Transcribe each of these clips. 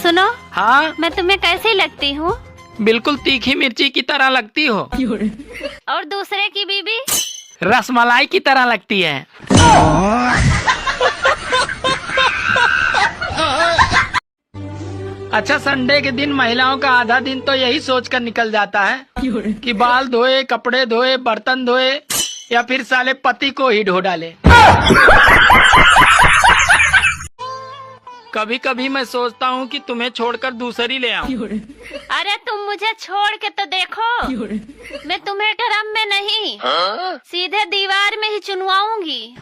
सुनो। हाँ, मैं तुम्हें कैसी लगती हूँ? बिल्कुल तीखी मिर्ची की तरह लगती हो। और दूसरे की बीबी? रसमलाई की तरह लगती है। अच्छा, संडे के दिन महिलाओं का आधा दिन तो यही सोचकर निकल जाता है कि बाल धोए, कपड़े धोए, बर्तन धोए या फिर साले पति को ही ढो डाले। कभी कभी मैं सोचता हूँ कि तुम्हें छोड़कर दूसरी ले आऊं। अरे तुम मुझे छोड़ के तो देखो, मैं तुम्हें ड्रम में नहीं सीधे दीवार में ही चुनवाऊंगी।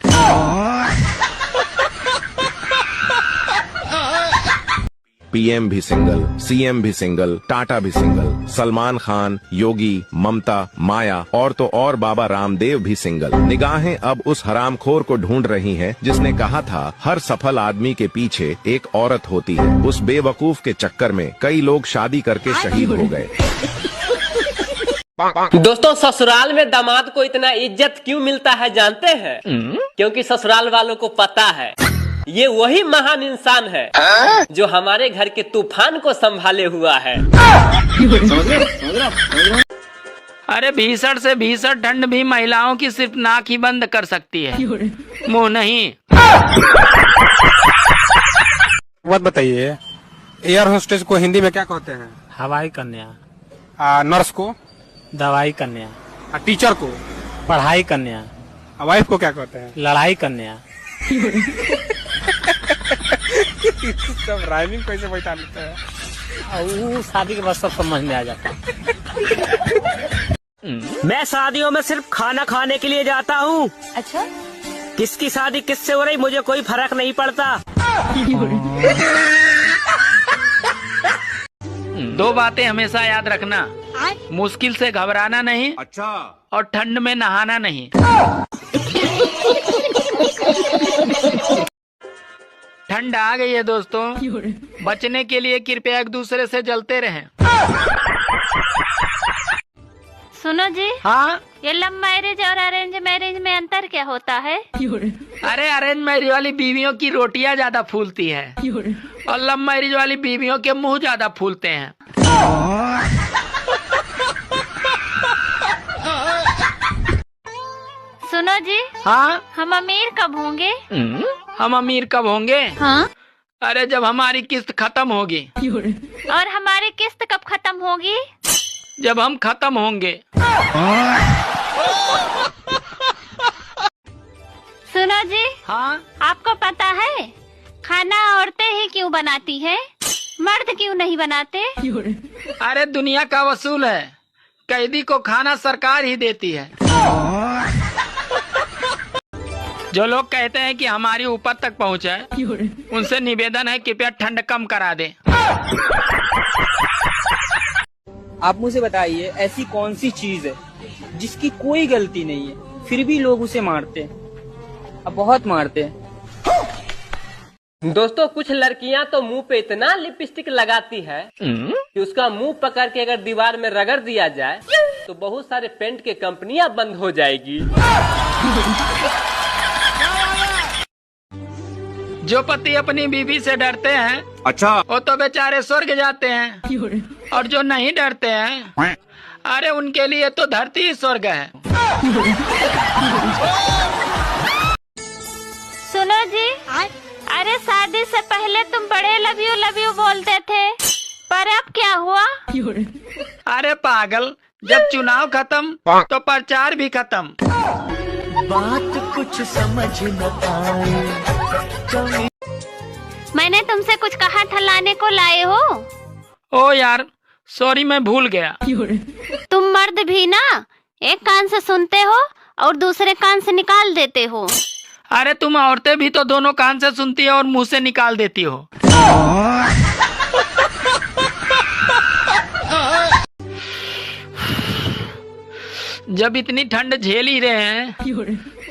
पीएम भी सिंगल, सीएम भी सिंगल, टाटा भी सिंगल, सलमान खान, योगी, ममता, माया और तो और बाबा रामदेव भी सिंगल। निगाहें अब उस हरामखोर को ढूंढ रही हैं जिसने कहा था हर सफल आदमी के पीछे एक औरत होती है। उस बेवकूफ के चक्कर में कई लोग शादी करके शहीद हो गए। दोस्तों, ससुराल में दामाद को इतना इज्जत क्यों मिलता है जानते हैं? क्योंकि ससुराल वालों को पता है ये वही महान इंसान है जो हमारे घर के तूफान को संभाले हुआ है। अरे भीषण से भीषण ठंड भी महिलाओं की सिर्फ नाक ही बंद कर सकती है, मुंह नहीं। बात बताइए, एयर होस्टेस को हिंदी में क्या कहते हैं? हवाई कन्या। नर्स को? दवाई कन्या। टीचर को? पढ़ाई कन्या। वाइफ को क्या कहते हैं? लड़ाई कन्या। सब राइमिंग कैसे बैठा लेते हैं? वो शादी के बाद सब समझ में आ जाता है। मैं शादियों में सिर्फ खाना खाने के लिए जाता हूँ। अच्छा, किसकी शादी किससे हो रही मुझे कोई फर्क नहीं पड़ता। दो बातें हमेशा याद रखना, मुश्किल से घबराना नहीं। अच्छा। और ठंड में नहाना नहीं। ठंड आ गई है दोस्तों, बचने के लिए कृपया एक दूसरे से जलते रहें। सुनो जी। हाँ, ये लव मैरिज और अरेंज मैरिज में अंतर क्या होता है? अरे अरेंज मैरिज वाली बीवियों की रोटियां ज्यादा फूलती है और लव मैरिज वाली बीवियों के मुंह ज्यादा फूलते हैं। सुनो जी। हाँ, हम अमीर कब होंगे? हम अमीर कब होंगे? हाँ। अरे जब हमारी किस्त खत्म होगी। और हमारी किस्त कब खत्म होगी? जब हम खत्म होंगे। सुनो जी। हाँ, आपको पता है खाना औरतें ही क्यों बनाती हैं, मर्द क्यों नहीं बनाते? अरे दुनिया का वसूल है, कैदी को खाना सरकार ही देती है। जो लोग कहते हैं कि हमारी ऊपर तक पहुँचे, उनसे निवेदन है कृपया ठंड कम करा दे। आप मुझे बताइए, ऐसी कौन सी चीज है जिसकी कोई गलती नहीं है फिर भी लोग उसे मारते हैं, अब बहुत मारते हैं। दोस्तों, कुछ लड़कियां तो मुंह पे इतना लिपस्टिक लगाती है कि उसका मुंह पकड़ के अगर दीवार में रगड़ दिया जाए तो बहुत सारे पेंट के कंपनियां बंद हो जाएगी। जो पति अपनी बीवी से डरते हैं, अच्छा, वो तो बेचारे स्वर्ग जाते हैं। और जो नहीं डरते हैं, अरे उनके लिए तो धरती ही स्वर्ग है। सुनो जी। अरे शादी से पहले तुम बड़े लव यू बोलते थे, पर अब क्या हुआ? अरे पागल, जब चुनाव खत्म तो प्रचार भी खत्म। बात कुछ समझ न आए। मैंने तुमसे कुछ कहा था, लाने को लाए हो? ओ यार, सॉरी, मैं भूल गया। तुम मर्द भी ना एक कान से सुनते हो और दूसरे कान से निकाल देते हो। अरे तुम औरतें भी तो दोनों कान से सुनती हो और मुंह से निकाल देती हो। जब इतनी ठंड झेल ही रहे हैं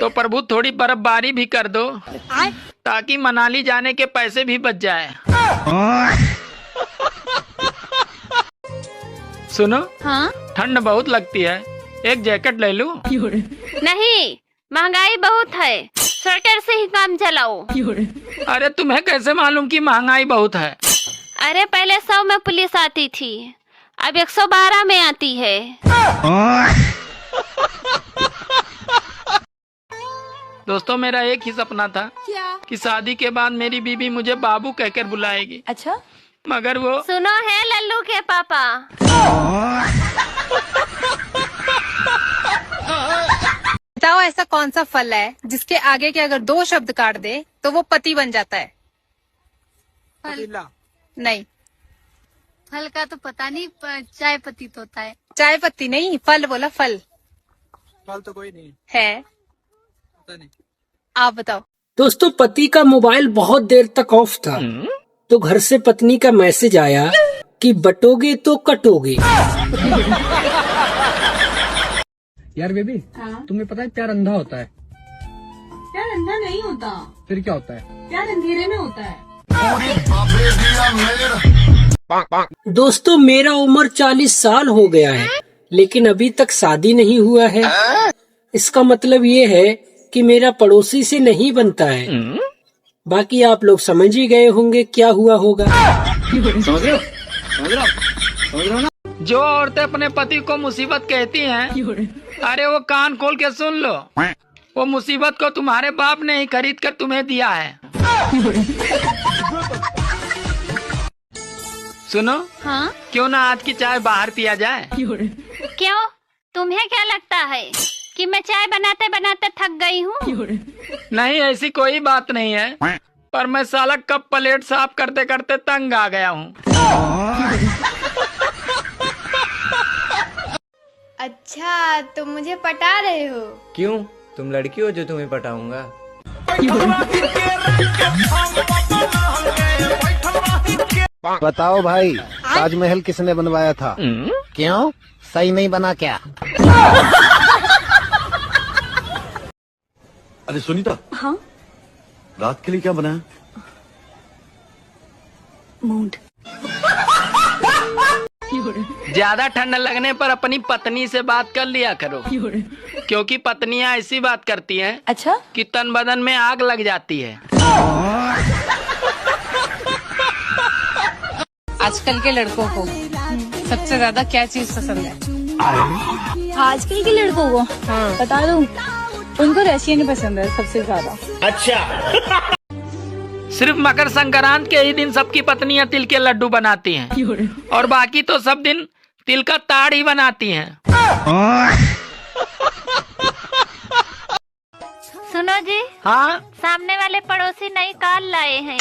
तो प्रभु थोड़ी बर्फबारी भी कर दो ताकि मनाली जाने के पैसे भी बच जाए। सुनो। हाँ? ठंड बहुत लगती है, एक जैकेट ले लूं? नहीं, महंगाई बहुत है, स्वेटर से ही काम चलाओ। अरे तुम्हें कैसे मालूम कि महंगाई बहुत है? अरे पहले 100 में पुलिस आती थी, अब 112 में आती है। दोस्तों मेरा एक ही सपना था कि शादी के बाद मेरी बीवी मुझे बाबू कहकर बुलाएगी। अच्छा, मगर वो सुनो है लल्लू के पापा, बताओ ऐसा कौन सा फल है जिसके आगे के अगर 2 शब्द काट दे तो वो पति बन जाता है? नहीं, फल का तो पता नहीं, चाय पत्ती तो होता है। चाय पत्ती नहीं, फल बोला, फल। फल तो कोई नहीं है, पता नहीं। आप बताओ। दोस्तों पति का मोबाइल बहुत देर तक ऑफ था, तो घर से पत्नी का मैसेज आया कि बटोगे तो कटोगे। यार बेबी, तुम्हें पता है प्यार अंधा होता है? प्यार अंधा नहीं होता। फिर क्या होता है? प्यार अंधेरे में होता है। दोस्तों मेरा उम्र 40 साल हो गया है, लेकिन अभी तक शादी नहीं हुआ है। इसका मतलब ये है कि मेरा पड़ोसी से नहीं बनता है। बाकी आप लोग समझ ही गए होंगे क्या हुआ होगा। समझ रहे हो ना? जो औरतें अपने पति को मुसीबत कहती हैं, अरे वो कान खोल के सुन लो, वो मुसीबत को तुम्हारे बाप ने ही खरीद कर तुम्हें दिया है। सुनो, हाँ क्यों ना आज की चाय बाहर पिया जाए? क्यों, तुम्हें क्या लगता है कि मैं चाय बनाते बनाते थक गई हूँ? नहीं ऐसी कोई बात नहीं है, पर मैं साला कप प्लेट साफ करते करते तंग आ गया हूँ। अच्छा, तो मुझे पटा रहे हो? क्यों, तुम लड़की हो जो तुम्हें पटाऊंगा? बताओ भाई, ताजमहल किसने बनवाया था? क्यों, सही नहीं बना क्या? अरे सुनीता, हाँ, रात के लिए क्या बनाया? मूड। ज्यादा ठंड लगने पर अपनी पत्नी से बात कर लिया करो, क्योंकि पत्नियां ऐसी बात करती हैं अच्छा, कि तन बदन में आग लग जाती है। आजकल के लड़कों को सबसे ज्यादा क्या चीज पसंद है? आजकल के लड़कों को बता दूं, उनको रशियन पसंद है सबसे ज्यादा। अच्छा। सिर्फ मकर संक्रांत के ही दिन सबकी पत्नियां तिल के लड्डू बनाती हैं, और बाकी तो सब दिन तिल का ताड़ ही बनाती हैं। सुनो जी, हाँ, सामने वाले पड़ोसी नई कार लाए हैं,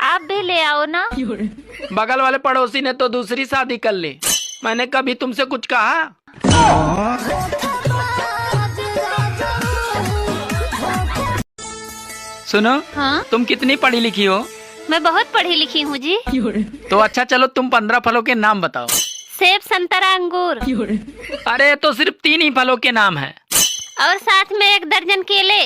आप भी ले आओ ना। बगल वाले पड़ोसी ने तो दूसरी शादी कर ली, मैंने कभी तुमसे कुछ कहा? सुनो, हाँ, तुम कितनी पढ़ी लिखी हो? मैं बहुत पढ़ी लिखी हूँ जी। तो अच्छा चलो, तुम 15 फलों के नाम बताओ। सेब, संतरा, अंगूर। अरे तो सिर्फ 3 ही फलों के नाम हैं। और साथ में 1 दर्जन केले।